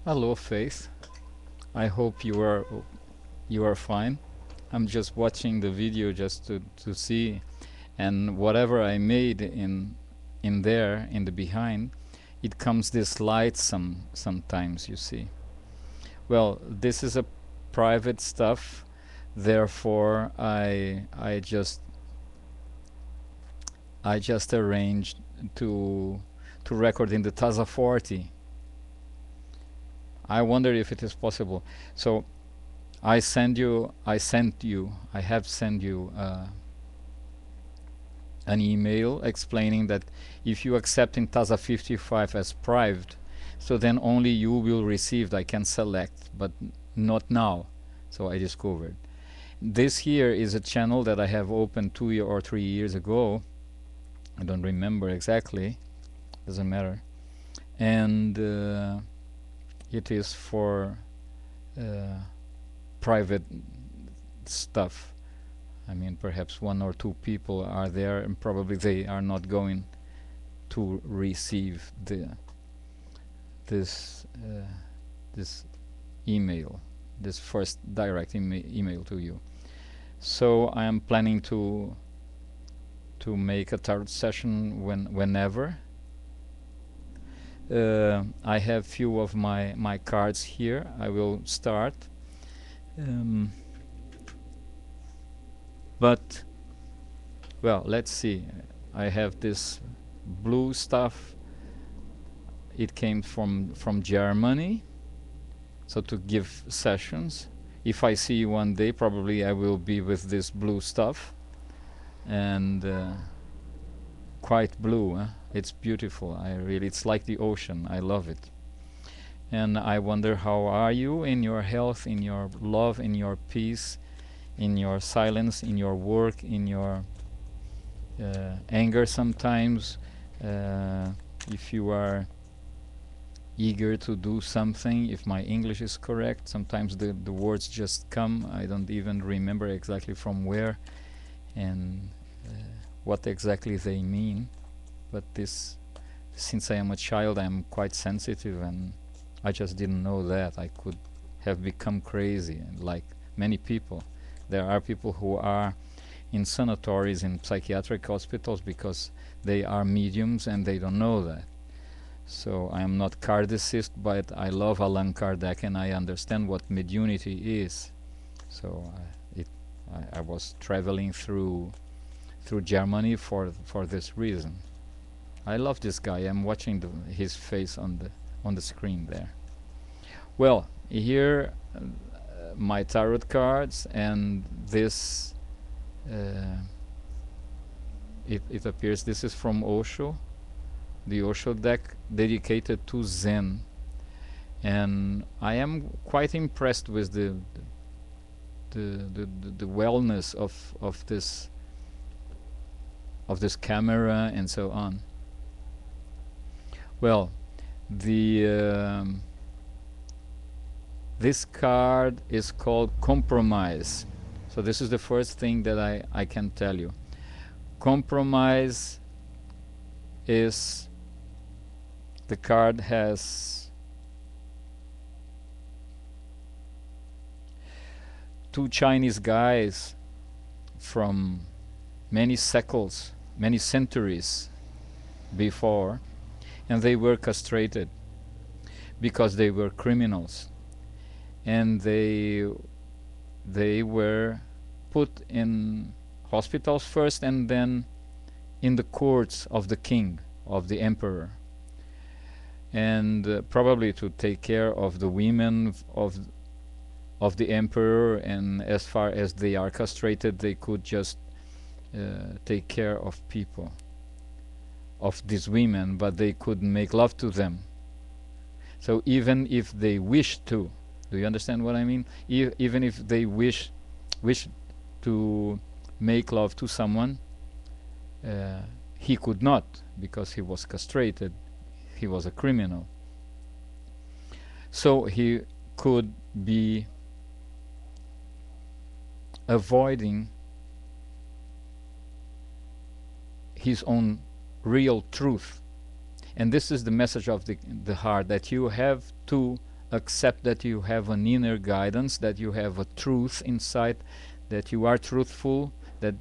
Hello, Faith. I hope you are fine. I'm just watching the video just to see, and whatever I made in there in the behind, it comes this light sometimes, you see. Well, this is a private stuff, therefore I just arranged to to record in the Taza 40. I wonder if it is possible. So I have sent you an email explaining that if you accept in TASA 55 as private, so then only you will receive. I can select, but not now. So I discovered. This here is a channel that I have opened 2 or 3 years ago. I don't remember exactly. Doesn't matter. And it is for private stuff. I mean, perhaps 1 or 2 people are there, and probably they are not going to receive this this email, this first direct email to you. So I am planning to make a tarot session whenever. I have few of my cards here. I will start. But well, let's see. I have this blue stuff. It came from Germany, so to give sessions. If I see you one day, probably I will be with this blue stuff, and quite blue. It's beautiful. It's like the ocean. I love it. And I wonder, how are you in your health, in your love, in your peace, in your silence, in your work, in your anger sometimes, if you are eager to do something, if my English is correct. Sometimes the words just come. I don't even remember exactly from where and what exactly they mean. But since I am a child, I am quite sensitive, and I just didn't know that. I could have become crazy, like many people. There are people who are in sanatories, in psychiatric hospitals, because they are mediums and they don't know that. So I am not Kardecist, but I love Allan Kardec and I understand what mediunity is. So I was traveling through Germany for this reason. I love this guy. I'm watching his face on the screen there. Well, here my tarot cards, and this it appears this is from Osho, the Osho deck dedicated to Zen, and I am quite impressed with the wellness of this camera and so on. Well, this card is called Compromise. So this is the first thing that I can tell you. Compromise is, the card has 2 Chinese guys from many cycles, many centuries before, and they were castrated because they were criminals, and they were put in hospitals first and then in the courts of the king, of the emperor, and probably to take care of the women of the emperor, and as far as they are castrated, they could just take care of people, of these women, but they couldn't make love to them. So even if they wished to, do you understand what I mean? Even if they wish to make love to someone, he could not, because he was castrated. He was a criminal. So he could be avoiding his own real truth. And this is the message of the heart, that you have to accept that you have an inner guidance, that you have a truth inside, that you are truthful, that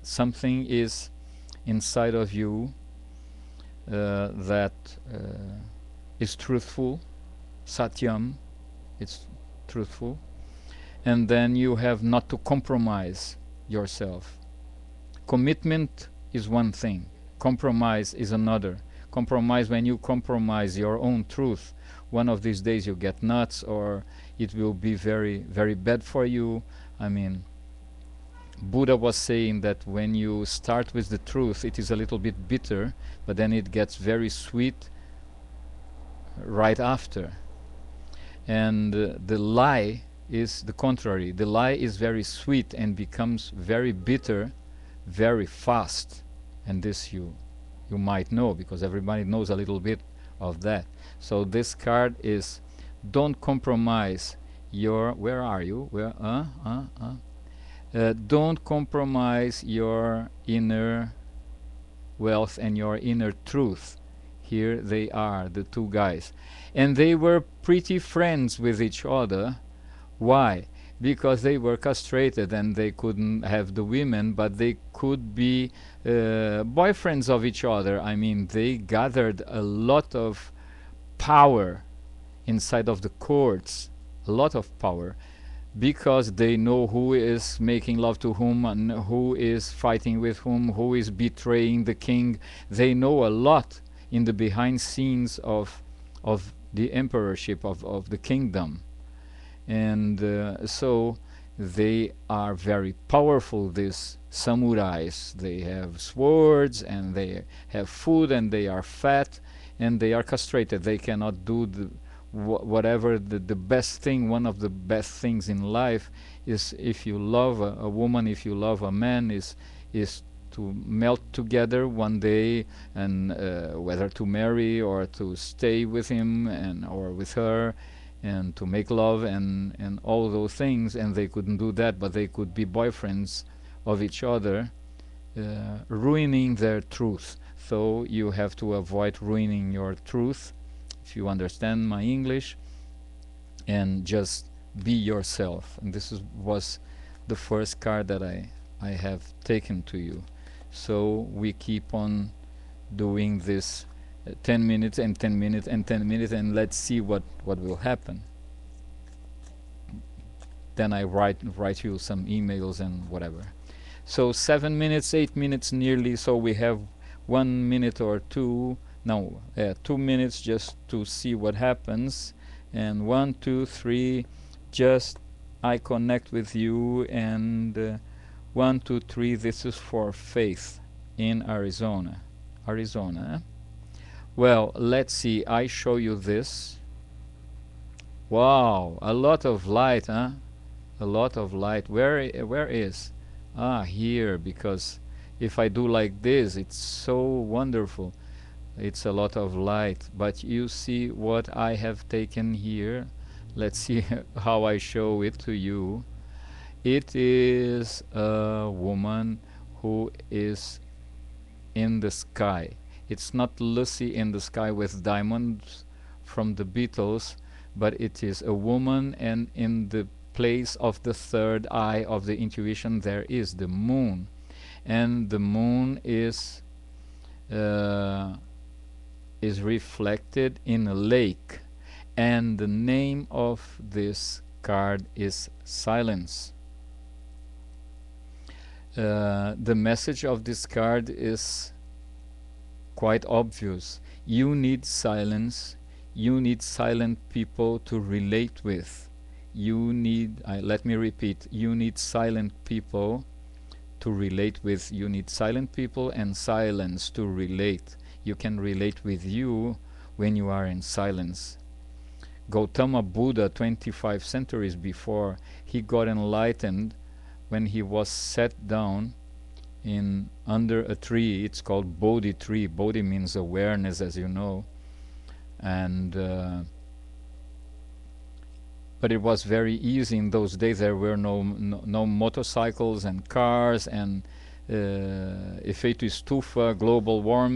something is inside of you that is truthful, satyam, it's truthful, and then you have not to compromise yourself. Commitment is one thing, compromise is another. Compromise, when you compromise your own truth, one of these days you get nuts, or it will be very, very bad for you. I mean, Buddha was saying that when you start with the truth, it is a little bit bitter, but then it gets very sweet right after. And the lie is the contrary. The lie is very sweet and becomes very bitter very fast. And this you might know, because everybody knows a little bit of that. So this card is, don't compromise your, where are you? Where, don't compromise your inner wealth and your inner truth. Here they are, the two guys. And they were pretty friends with each other. Why? Because they were castrated and they couldn't have the women, but they could be boyfriends of each other. I mean, they gathered a lot of power inside of the courts, a lot of power, because they know who is making love to whom and who is fighting with whom, who is betraying the king. They know a lot in the behind scenes of the emperorship, of the kingdom. And so they are very powerful, these samurais. They have swords and they have food and they are fat and they are castrated. They cannot do the whatever the best thing. One of the best things in life is, if you love a woman, if you love a man, is to melt together one day, and whether to marry or to stay with him and or with her, and to make love and all those things. And they couldn't do that, but they could be boyfriends of each other, ruining their truth. So you have to avoid ruining your truth, if you understand my English, and just be yourself. And this was the first card that I have taken to you. So we keep on doing this 10 minutes and 10 minutes and 10 minutes, and let's see what will happen. Then I write you some emails and whatever. So 7 minutes, 8 minutes nearly, so we have 1 minute or two, no, 2 minutes just to see what happens. And 1, 2, 3, just I connect with you. And 1, 2, 3, this is for Faith in Arizona. Arizona. Well, let's see, I show you this. Wow, a lot of light, huh? A lot of light. Where is? Ah, here, because if I do like this, it's so wonderful. It's a lot of light. But you see what I have taken here. Let's see how I show it to you. It is a woman who is in the sky. It's not Lucy in the Sky with Diamonds from the Beatles, but it is a woman, and in the place of the third eye of the intuition there is the moon. And the moon is reflected in a lake. And the name of this card is Silence. The message of this card is quite obvious. You need silence. You need silent people to relate with. You need, let me repeat, you need silent people to relate with. You need silent people and silence to relate. You can relate with you when you are in silence. Gautama Buddha, 25 centuries before, he got enlightened when he was set down in under a tree. It's called Bodhi tree. Bodhi means awareness, as you know. And but it was very easy in those days. There were no motorcycles and cars and efeito estufa, global warming.